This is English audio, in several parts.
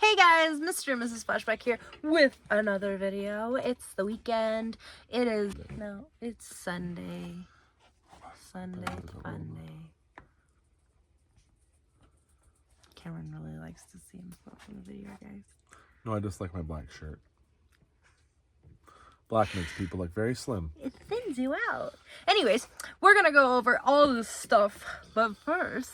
Hey guys, Mr. and Mrs. Flashback here with another video. It's the weekend. It's Sunday. Sunday fun day. Cameron really likes to see himself in the video, guys. No, I just like my black shirt. Black makes people look very slim. It thins you out. Anyways, we're gonna go over all this stuff, but first...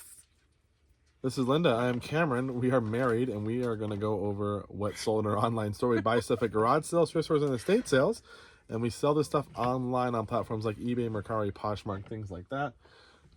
This is Linda. I am Cameron. We are married, and we are going to go over what sold in our online store. We buy stuff at garage sales, thrift stores, and estate sales, and we sell this stuff online on platforms like eBay, Mercari, Poshmark, things like that.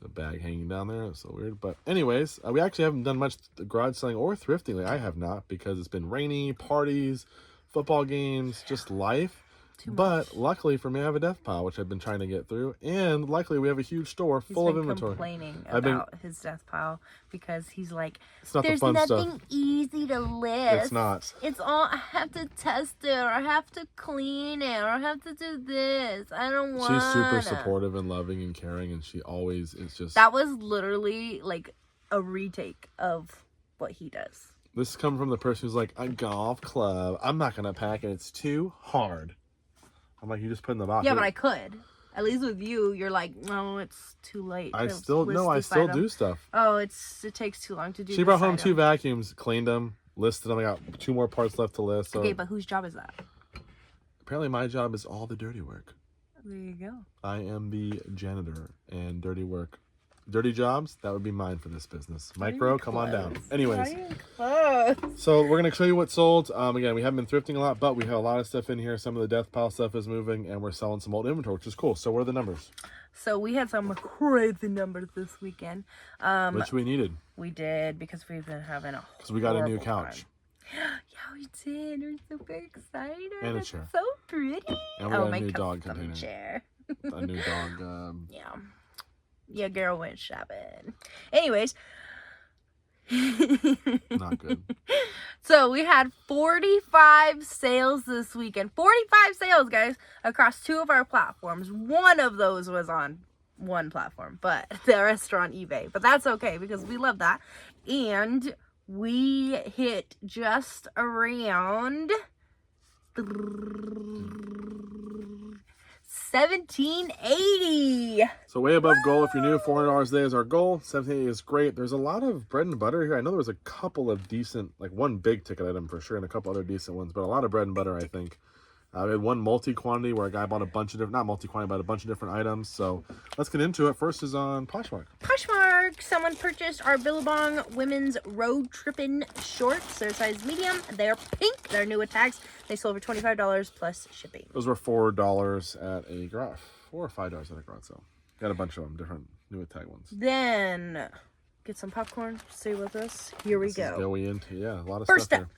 The bag hanging down there. It's so weird. But anyways, we actually haven't done much garage selling or thrifting. I have not, because it's been rainy, parties, football games, just life. But luckily for me, I have a death pile, which I've been trying to get through. And luckily, we have a huge store full of inventory. He's been complaining about his death pile because he's like, it's not there's the fun nothing stuff. easy to list. It's not. It's all, I have to test it, or I have to clean it, or I have to do this. I don't want. She's super supportive and loving and caring, and she always is just... That was literally like a retake of what he does. This is coming from the person who's like, a golf club. I'm not going to pack it. It's too hard. I'm like, you just put in the box. Yeah, but I could. At least with you, you're like, no, it's too late. I still do stuff. Oh, it takes too long to do. She brought home 2 vacuums, cleaned them, listed them. I got 2 more parts left to list. So okay, but whose job is that? Apparently, my job is all the dirty work. There you go. I am the janitor, and dirty work. Dirty jobs, that would be mine for this business. Micro, come on down. Anyways, so we're going to show you what sold. Again, we haven't been thrifting a lot, but we have a lot of stuff in here. Some of the death pile stuff is moving, and we're selling some old inventory, which is cool. So what are the numbers? So we had some crazy numbers this weekend. Which we needed. We did, because we've been having a Because we got a new couch. Yeah, we did. We're super excited. And a chair. So pretty. And we got my a new dog custom container. chair. A new dog. Yeah. Yeah, girl went shopping. Anyways. Not good. So we had 45 sales this weekend. 45 sales, guys, across 2 of our platforms. One of those was on one platform, but the rest are on eBay. But that's okay, because we love that. And we hit just around $17.80. So way above goal. If you're new, $400 a day is our goal. $17.80 is great. There's a lot of bread and butter here. I know there was a couple of decent, like one big ticket item for sure, and a couple other decent ones, but a lot of bread and butter, I think. We had one multi-quantity where a guy bought a bunch of different, not multi-quantity, but a bunch of different items. So let's get into it. First is on Poshmark. Poshmark. Someone purchased our Billabong women's road tripping shorts. They're size medium. They're pink. They're new with tags. They sold for $25 plus shipping. Those were $4 at a garage. $4 or $5 at a garage sale. Got a bunch of them, different new with tag ones. Then get some popcorn. Stay with us. Here we go. Going into, yeah, a lot of First stuff up. here.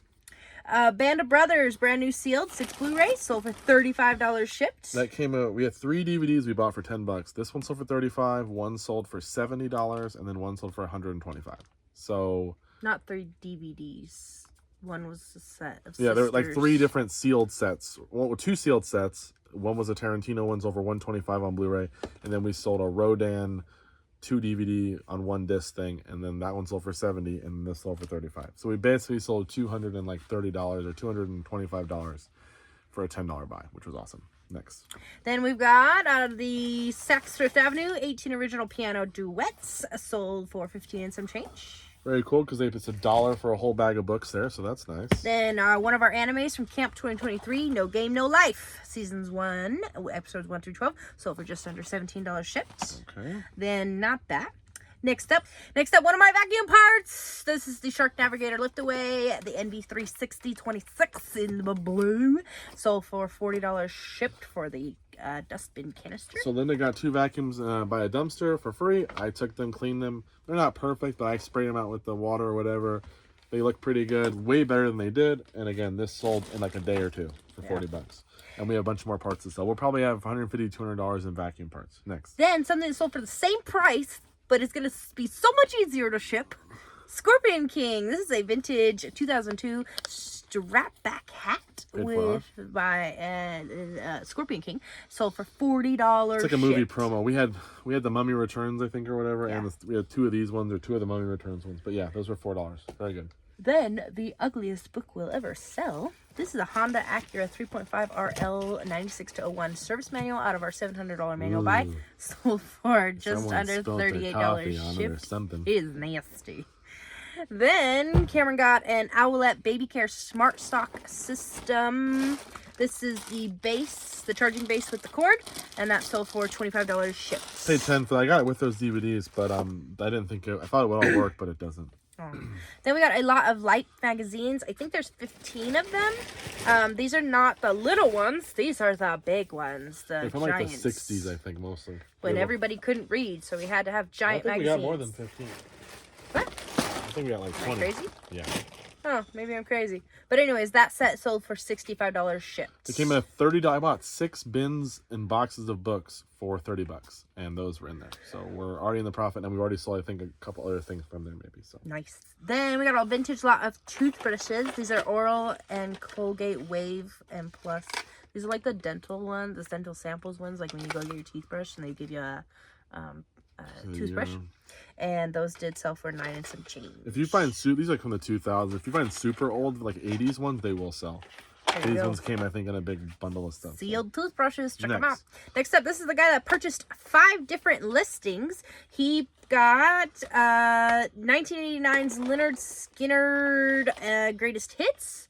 Band of Brothers, brand new sealed, 6 Blu-rays, sold for $35 shipped. That came out, we had 3 DVDs we bought for $10. This one sold for $35, one sold for $70, and then one sold for $125. So... Not 3 DVDs. One was a set of Yeah, there were like sisters. 3 different sealed sets. Well, 2 sealed sets. One was a Tarantino one's over $125 on Blu-ray. And then we sold a Rodan 2 DVD on 1 disc thing, and then that one sold for $70, and this sold for $35. So we basically sold $230 or $225 for a $10 buy, which was awesome. Next. Then we've got out of the Saks Fifth Avenue 18 original piano duets, sold for $15 and some change. Very cool, because it's $1 for a whole bag of books there, so that's nice. Then one of our animes from Camp 2023, No Game, No Life. Seasons 1, episodes 1 through 12, sold for just under $17 shipped. Okay. Then not that. Next up, one of my vacuum parts. This is the Shark Navigator Liftaway, the NV360-26 in the blue. Sold for $40 shipped for the dustbin canister. So Linda got 2 vacuums by a dumpster for free. I took them, cleaned them. They're not perfect, but I sprayed them out with the water or whatever. They look pretty good, way better than they did. And again, this sold in like a day or 2 for $40. And we have a bunch more parts to sell. We'll probably have $150 to $200 in vacuum parts. Next. Then something that sold for the same price, but it's going to be so much easier to ship. Scorpion King. This is a vintage 2002 strap back hat by Scorpion King. Sold for $40. It's like a movie promo. We had the Mummy Returns, I think, or whatever, Yeah. and we had 2 of these ones or 2 of the Mummy Returns ones. But yeah, those were $4. Very good. Then, the ugliest book we'll ever sell. This is a Honda Acura 3.5 RL 96-01 service manual out of our $700 manual buy. Sold for just Someone under spilled their $38 coffee on it or shipped. something. It is nasty. Then Cameron got an Owlette Baby Care Smart Stock System. This is the base, the charging base with the cord, and that sold for $25 shipped. Paid 10 for that. I got it with those DVDs, but I didn't think I thought it would all work, but it doesn't. Oh. Then we got a lot of light magazines. I think there's 15 of them. These are not the little ones. These are the big ones. The from giants. Like the 60s, I think, mostly. When everybody couldn't read, so we had to have giant magazines. I think we got more than 15. What? I think we got like 20. Am I crazy? Yeah. Oh, maybe I'm crazy. But anyways, that set sold for $65 shipped. It came in at $30. I bought 6 bins and boxes of books for $30, and those were in there. So we're already in the profit, and we've already sold, I think, a couple other things from there, maybe. So nice. Then we got a vintage lot of toothbrushes. These are Oral and Colgate Wave and Plus. These are like the dental ones, the dental samples ones, like when you go get your toothbrush and they give you a toothbrush. Yeah. And those did sell for $9 and some change. If you find these are from the 2000s. If you find super old, like 80s ones, they will sell. These ones came, I think, in a big bundle of stuff. Sealed toothbrushes. Check them out. Next up, this is the guy that purchased 5 different listings. He got 1989's Leonard Skinner Greatest Hits.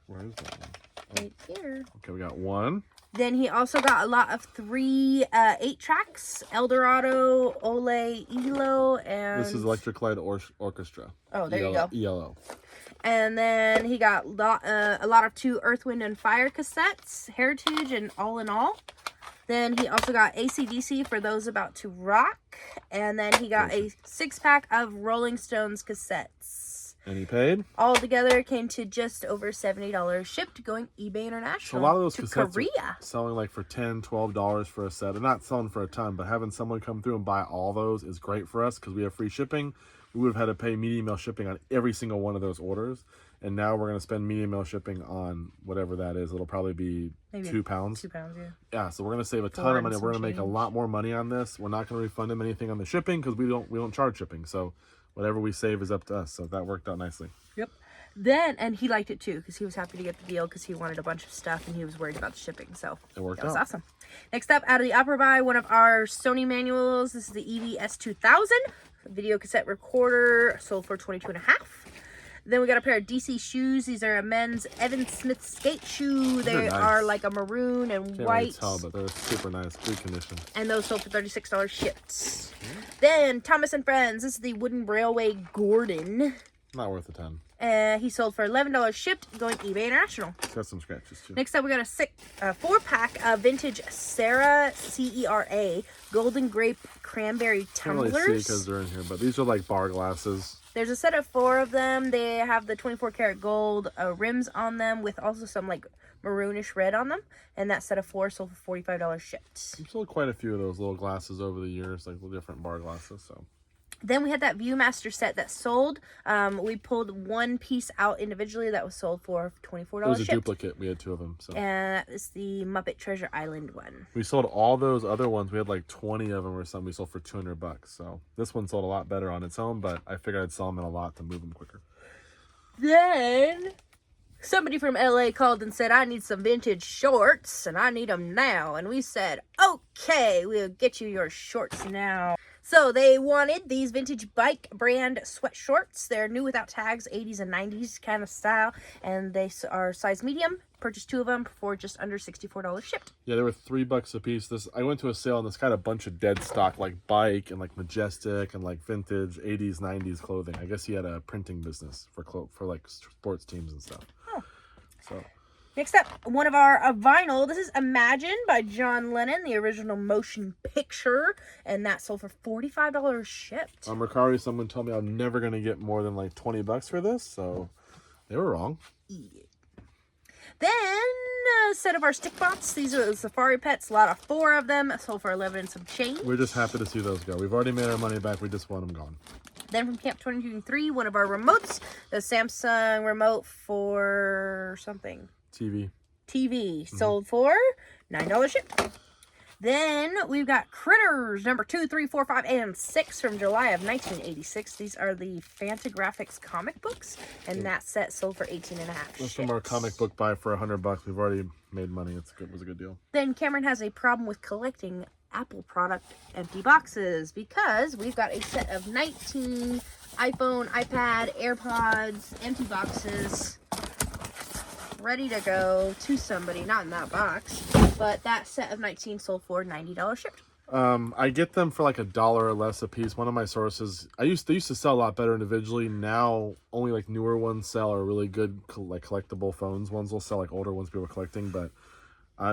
Where is that one? Right here. Okay, we got one. Then he also got a lot of 3 8-tracks, Eldorado, Ole, ELO, and... This is Electric Light Orchestra. Oh, there you go. ELO. And then he got a lot of 2 Earth, Wind, and Fire cassettes, Heritage, and All in All. Then he also got AC/DC for those about to rock. And then he got a 6-pack of Rolling Stones cassettes. And he paid? All together came to just over $70 shipped, going eBay International. So a lot of those to cassettes Korea. Are selling like for $10, $12 for a set. They're not selling for a ton, but having someone come through and buy all those is great for us because we have free shipping. We would have had to pay medium mail shipping on every single one of those orders. And now we're going to spend medium mail shipping on whatever that is. It'll probably be maybe 2 pounds. 2 pounds, yeah. Yeah, so we're going to save a ton of money. We're going to make a lot more money on this. We're not going to refund them anything on the shipping because we don't charge shipping. So whatever we save is up to us. So that worked out nicely. Yep. Then, and he liked it too because he was happy to get the deal because he wanted a bunch of stuff and he was worried about the shipping. So it worked out. That was awesome. Next up, out of the upper buy, one of our Sony manuals. This is the EV-S2000 video cassette recorder, sold for $22.50. Then we got a pair of DC shoes. These are a men's Evan Smith skate shoe. They are like a maroon and Can't white. Really tell, but they're super nice, good condition. And those sold for $36 shipped. Then Thomas and Friends. This is the Wooden Railway Gordon. Not worth a ton. He sold for $11 shipped, going eBay International. It's got some scratches too. Next up, we got a 4-pack of vintage Sarah CERA Golden Grape Cranberry Tumblers. Can't really see because they're in here, but these are like bar glasses. There's a set of 4 of them. They have the 24 karat gold rims on them with also some like maroonish red on them. And that set of 4 sold for $45 shipped. We've sold quite a few of those little glasses over the years, like different bar glasses. So. Then we had that Viewmaster set that sold. We pulled one piece out individually that was sold for $24 It was a shipped. duplicate. We had 2 of them. So. And that is the Muppet Treasure Island one. We sold all those other ones. We had like 20 of them or something. We sold for $200. So this one sold a lot better on its own, but I figured I'd sell them in a lot to move them quicker. Then somebody from LA called and said, I need some vintage shorts and I need them now. And we said, okay, we'll get you your shorts now. So they wanted these vintage bike brand sweat shorts. They're new without tags, 80s and 90s kind of style. And they are size medium. Purchased 2 of them for just under $64 shipped. Yeah, they were $3 a piece. I went to a sale and this got a bunch of dead stock, like bike and like Majestic and like vintage 80s, 90s clothing. I guess he had a printing business for like sports teams and stuff. Oh. So. Next up, one of our vinyl. This is Imagine by John Lennon, the original motion picture. And that sold for $45 shipped. On Mercari, someone told me I'm never going to get more than like $20 for this. So they were wrong. Yeah. Then a set of our stick bots. These are the Safari Pets. A lot of 4 of them. Sold for $11 and some change. We're just happy to see those go. We've already made our money back. We just want them gone. Then from Camp 22-3, one of our remotes. The Samsung remote for something. TV. Sold for $9 shipped. Then we've got Critters number 2, 3, 4, 5, and 6 from July of 1986. These are the Fantagraphics comic books, and that set sold for 18.5. That's from our comic book buy for $100. We've already made money. It was a good deal. Then Cameron has a problem with collecting Apple product empty boxes because we've got a set of 19 iPhone, iPad, AirPods, empty boxes ready to go to somebody, not in that box, but that set of 19 sold for $90 shipped. I get them for like $1 or less a piece. One of my sources, they used to sell a lot better individually. Now only like newer ones sell, or really good like collectible phones ones will sell, like older ones people are collecting. But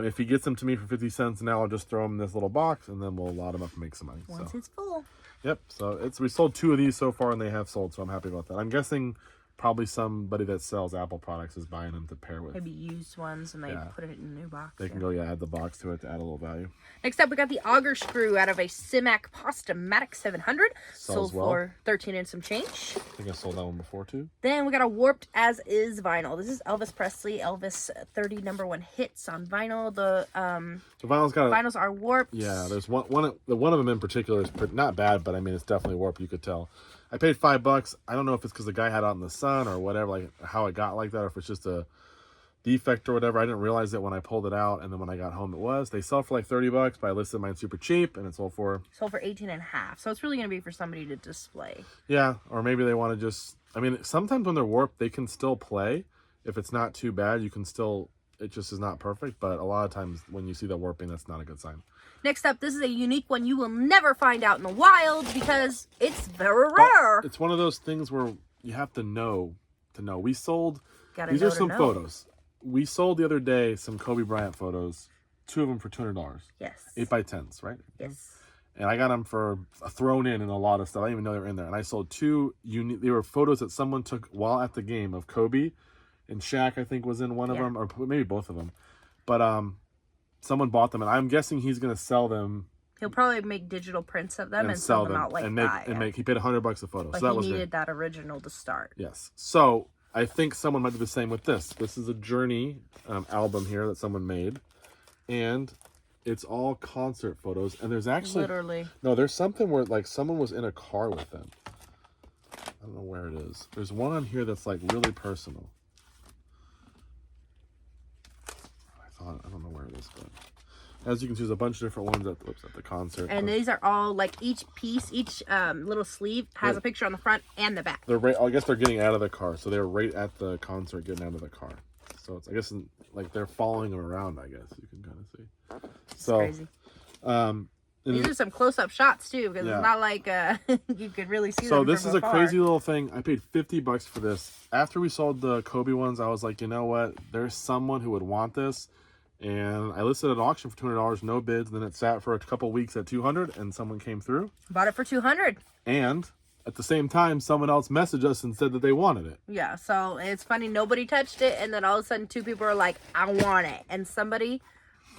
if he gets them to me for 50 cents now, I'll just throw them in this little box and then we'll lot them up and make some money. Once it's full. Yep. So we sold 2 of these so far and they have sold, so I'm happy about that. I'm guessing probably somebody that sells Apple products is buying them to pair with. Maybe used ones and they put it in a new box. They can go add the box to it to add a little value. Next up, we got the auger screw out of a Simac Postomatic 700. Sold for 13 and some change. I think I sold that one before too. Then we got a warped as is vinyl. This is Elvis Presley, Elvis 30 #1 hits on vinyl. The vinyls are warped. Yeah, there's one of them in particular is not bad, but I mean it's definitely warped. You could tell. I paid $5. I don't know if it's because the guy had it out in the sun or whatever, like how it got like that, or if it's just a defect or whatever. I didn't realize it when I pulled it out, and then when I got home it was. They sell for like $30, but I listed mine super cheap, and it sold for 18.5. So it's really gonna be for somebody to display. Yeah, or maybe they want to just. I mean, sometimes when they're warped, they can still play. If it's not too bad, you can still. It just is not perfect, but a lot of times when you see the warping, that's not a good sign. Next up, this is a unique one you will never find out in the wild because it's very rare. But it's one of those things where you have to know to know. We sold. Gotta these know are some to know. photos. We sold the other day some Kobe Bryant photos, 2 of them for $200. Yes. 8x10s, right? Yes. And I got them for thrown in a lot of stuff. I didn't even know they were in there. And I sold 2 unique. They were photos that someone took while at the game of Kobe, and Shaq I think was in one of them, or maybe both of them. But someone bought them, and I'm guessing he's gonna sell them. He'll probably make digital prints of them and sell them out like that. And make. He paid $100 a photo, but so that he was needed good. that original to start. Yes. So I think someone might do the same with this. This is a Journey album here that someone made, and it's all concert photos. And there's actually there's something where like someone was in a car with them. I don't know where it is. There's one on here that's like really personal. I don't know where it is, but as you can see, there's a bunch of different ones at the concert. And these are all like each piece, each little sleeve has a picture on the front and the back. They're right. I guess they're getting out of the car, so they're right at the concert getting out of the car. So it's like they're following them around. I guess you can kind of see. So crazy. These are some close-up shots too, because it's not like you could really see them. So this is a crazy little thing. I paid $50 for this. After we sold the Kobe ones, I was like, you know what? There's someone who would want this. And I listed at auction for $200, no bids. Then it sat for a couple weeks at $200, and someone came through. Bought it for $200. And at the same time, someone else messaged us and said that they wanted it. Yeah, so it's funny. Nobody touched it, and then all of a sudden, 2 people are like, I want it. And somebody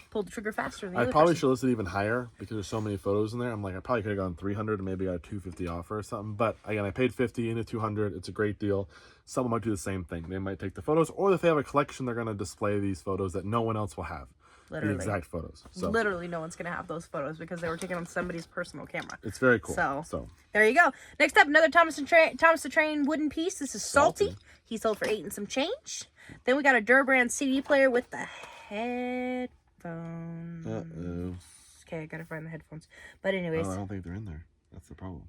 pulled the trigger faster than the other probably person. should list it even higher because there's so many photos in there. I'm like, I probably could have gone 300 and maybe got a 250 offer or something. But again, I paid 50 into 200. It's a great deal. Someone might do the same thing. They might take the photos, or if they have a collection, they're going to display these photos that no one else will have. Literally. The exact photos. So literally no one's going to have those photos because they were taken on somebody's personal camera. It's very cool. So there you go. Next up, another Thomas the Train wooden piece. This is Salty. He sold for 8 and some change. Then we got a Durbrand CD player with the headphones. Okay, I got to find the headphones. But anyways. I don't think they're in there. That's the problem.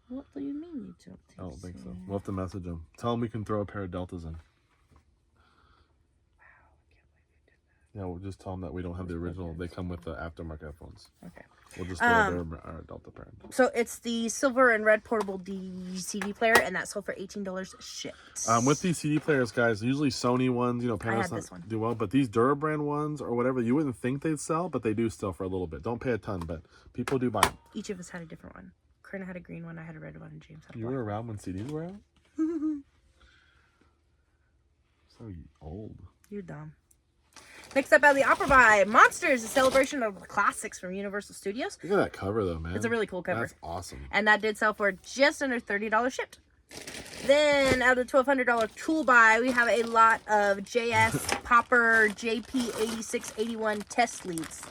What do you mean you don't think I don't think so. We'll have to message them. Tell them we can throw a pair of Deltas in. Yeah, we'll just tell them that we don't have the original. They come with the aftermarket headphones. Okay. We'll just throw our Delta pair. So it's the silver and red portable CD player, and that sold for $18 shipped. With these CD players, guys, usually Sony ones, Panasonic do well, but these Durbrand ones or whatever, you wouldn't think they'd sell, but they do still for a little bit. Don't pay a ton, but people do buy them. Each of us had a different one. Corinna had a green one, I had a red one, and James had a black one. You were around when CDs were out? So old. You're dumb. Next up out of the Opera Buy, Monsters, a celebration of the classics from Universal Studios. Look at that cover, though, man. It's a really cool cover. That's awesome. And that did sell for just under $30 shipped. Then, out of the $1,200 tool buy, we have a lot of JS Popper JP8681 test leads.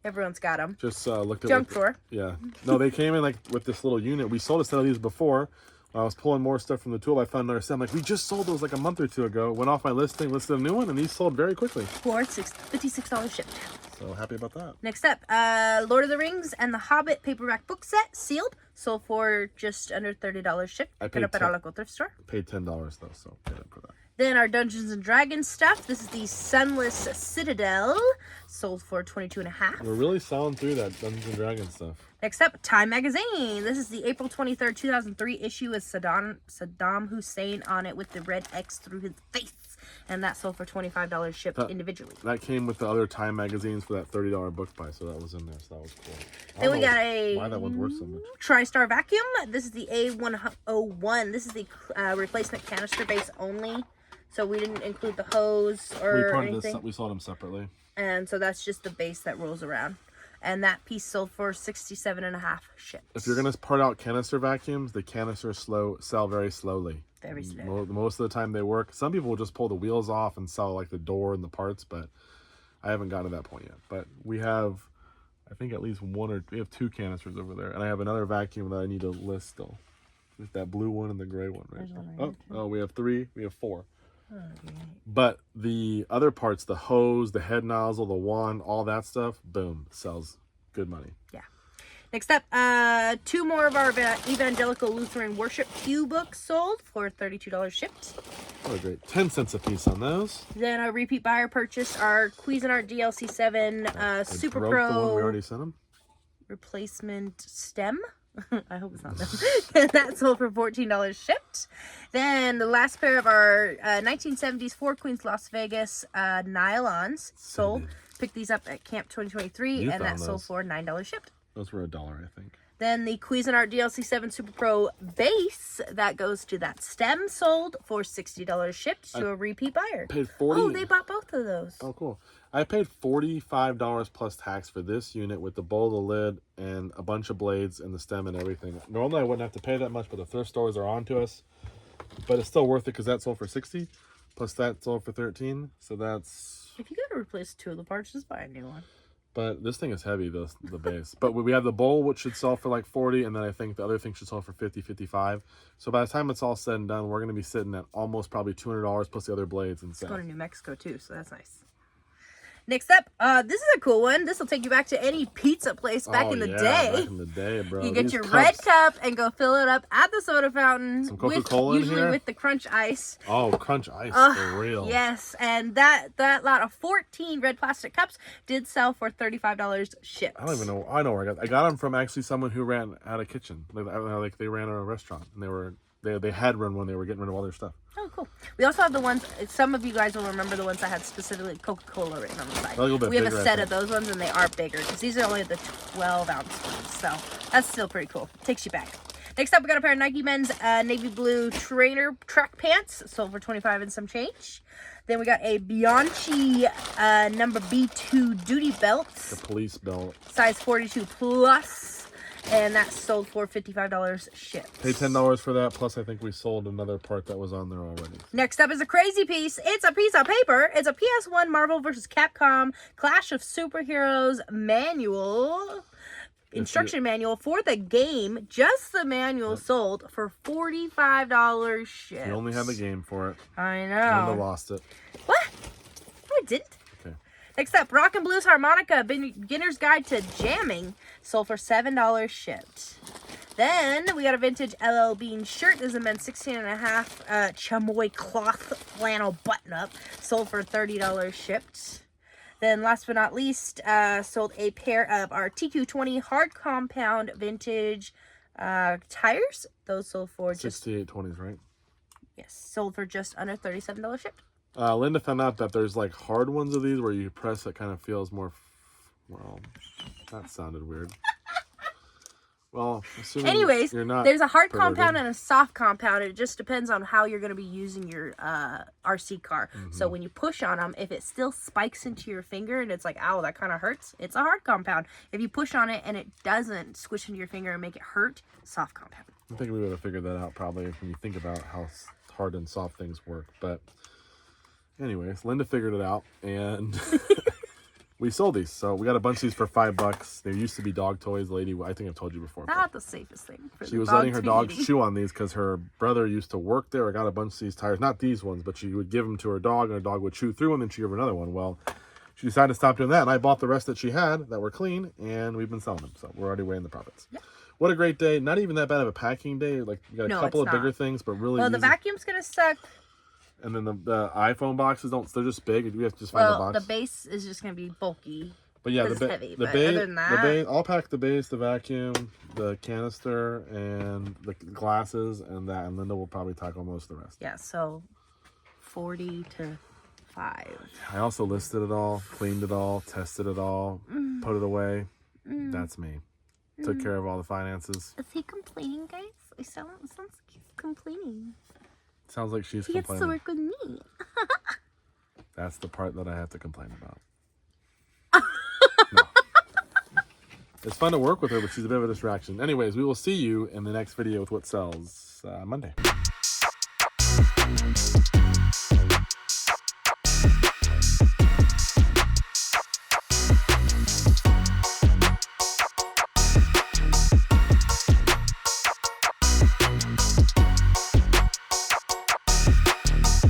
Everyone's got them. Just looked at Junk drawer. Yeah. No, they came in like with this little unit. We sold a set of these before. When I was pulling more stuff from the tool, I found another set. I'm like, we just sold those like a month or two ago. Went off my listing, listed a new one, and these sold very quickly. For $56 shipped. So happy about that. Next up, Lord of the Rings and the Hobbit paperback book set, sealed, sold for just under $30 shipped. I Pick paid up at our local thrift store. Paid $10 though, so paid up for that. Then our Dungeons and Dragons stuff. This is the Sunless Citadel, sold for $22.50. We're really selling through that Dungeons and Dragons stuff. Next up, Time Magazine. This is the April 23rd, 2003 issue with Saddam Hussein on it with the red X through his face. And that sold for $25 shipped individually. That came with the other Time magazines for that $30 book buy, so that was in there, so that was cool. Then we got why that one's worth so much. TriStar vacuum. This is the A101. This is the replacement canister base only. So we didn't include the hose or anything. We sold them separately. And so that's just the base that rolls around. And that piece sold for $67.50 shipped. If you're going to part out canister vacuums, the canisters sell very slowly. Very slow. Most of the time they work. Some people will just pull the wheels off and sell like the door and the parts, but I haven't gotten to that point yet. But we have, I think, at least we have 2 canisters over there. And I have another vacuum that I need to list still. With that blue one and the gray one, right? Oh, we have 3. We have 4. Okay. But the other parts, the hose, the head nozzle, the wand, all that stuff, boom, sells good money. Yeah. Next up, 2 more of our Evangelical Lutheran Worship Pew books sold for $32 shipped. Oh, great. 10 cents a piece on those. Then a repeat buyer purchased our Cuisinart DLC7 Super The Pro one we already sent them. replacement stem. I hope it's not them. And that sold for $14 shipped. Then the last pair of our 1970s Four Queens Las Vegas nylons sold. Picked these up at Camp 2023, and that sold for $9 shipped. Those were $1, I think. Then the Cuisinart DLC7 Super Pro base that goes to that stem sold for $60 shipped to a repeat buyer. Paid $40. Oh, they bought both of those. Oh, cool. I paid $45 plus tax for this unit with the bowl, the lid, and a bunch of blades and the stem and everything. Normally I wouldn't have to pay that much, but the thrift stores are on to us. But it's still worth it because that sold for $60, plus that sold for $13. So that's. If you gotta replace 2 of the parts, just buy a new one. But this thing is heavy, the base. But we have the bowl, which should sell for like $40, and then I think the other thing should sell for $50, $55. So by the time it's all said and done, we're going to be sitting at almost probably $200 plus the other blades and stuff. It's going to New Mexico too, so that's nice. Next up, this is a cool one. This will take you back to any pizza place back in the day. Back in the day, bro. You get your red cup and go fill it up at the soda fountain. Some Coca-Cola in usually here? with the crunch ice. Oh, crunch ice, for real. Yes, and that lot of 14 red plastic cups did sell for $35 shipped. I don't even know. I know where I got them from. Actually, someone who had a kitchen. Like they ran a restaurant, and they had run when they were getting rid of all their stuff. Oh, cool. We also have the ones, some of you guys will remember the ones that had specifically Coca-Cola written on the side. We have a set of those ones, and they are bigger, because these are only the 12-ounce ones, so that's still pretty cool. Takes you back. Next up, we got a pair of Nike men's navy blue trainer track pants, sold for $25 and some change. Then we got a Bianchi number B2 duty belt. The police belt. Size 42 plus. And that sold for $55 shipped. Paid $10 for that, plus I think we sold another part that was on there already. Next up is a crazy piece. It's a piece of paper. It's a PS1 Marvel vs. Capcom Clash of Superheroes manual. Instruction manual for the game. Just the manual sold for $45 shipped. You only had the game for it. I know. And I lost it. What? No, I didn't. Next up, Rock and Blues Harmonica Beginner's Guide to Jamming, sold for $7 shipped. Then we got a vintage LL Bean shirt. This is a men's 16.5 chamois cloth flannel button-up, sold for $30 shipped. Then last but not least, sold a pair of our TQ20 hard compound vintage tires. Those sold for just 6820s, right? Yes, sold for just under $37 shipped. Linda found out that there's like hard ones of these where you press it kind of feels more. Well, that sounded weird. Well, anyways, you're not there's a hard perverted. compound and a soft compound. It just depends on how you're going to be using your RC car. So when you push on them, if it still spikes into your finger and it's like, ow, that kind of hurts, it's a hard compound. If you push on it and it doesn't squish into your finger and make it hurt, soft compound. I think we would have figured that out probably when you think about how hard and soft things work. But anyways, Linda figured it out, and we sold these. So we got a bunch of these for $5. There used to be dog toys. The lady, I think I've told you before. Not the safest thing. For She was letting her dog chew on these because her brother used to work there. I got a bunch of these tires, not these ones, but she would give them to her dog, and her dog would chew through them, and then she'd give her another one. Well, she decided to stop doing that, and I bought the rest that she had that were clean, and we've been selling them. So we're already weighing the profits. Yeah. What a great day. Not even that bad of a packing day. Like, you got a couple of bigger things, but really Well, the vacuum's going to suck. And then the iPhone boxes, they're just big. We have to just find the box. The base is just going to be bulky. But yeah, it's heavy. But other than that, I'll pack the base, the vacuum, the canister, and the glasses, and that. And Linda will probably tackle most of the rest. Yeah, so 40 to 5. I also listed it all, cleaned it all, tested it all, put it away. That's me. Took care of all the finances. Is he complaining, guys? It sounds like he's complaining. Sounds like she's he complaining. He gets to work with me. That's the part that I have to complain about. No. It's fun to work with her, but she's a bit of a distraction. Anyways, we will see you in the next video with what sells Monday.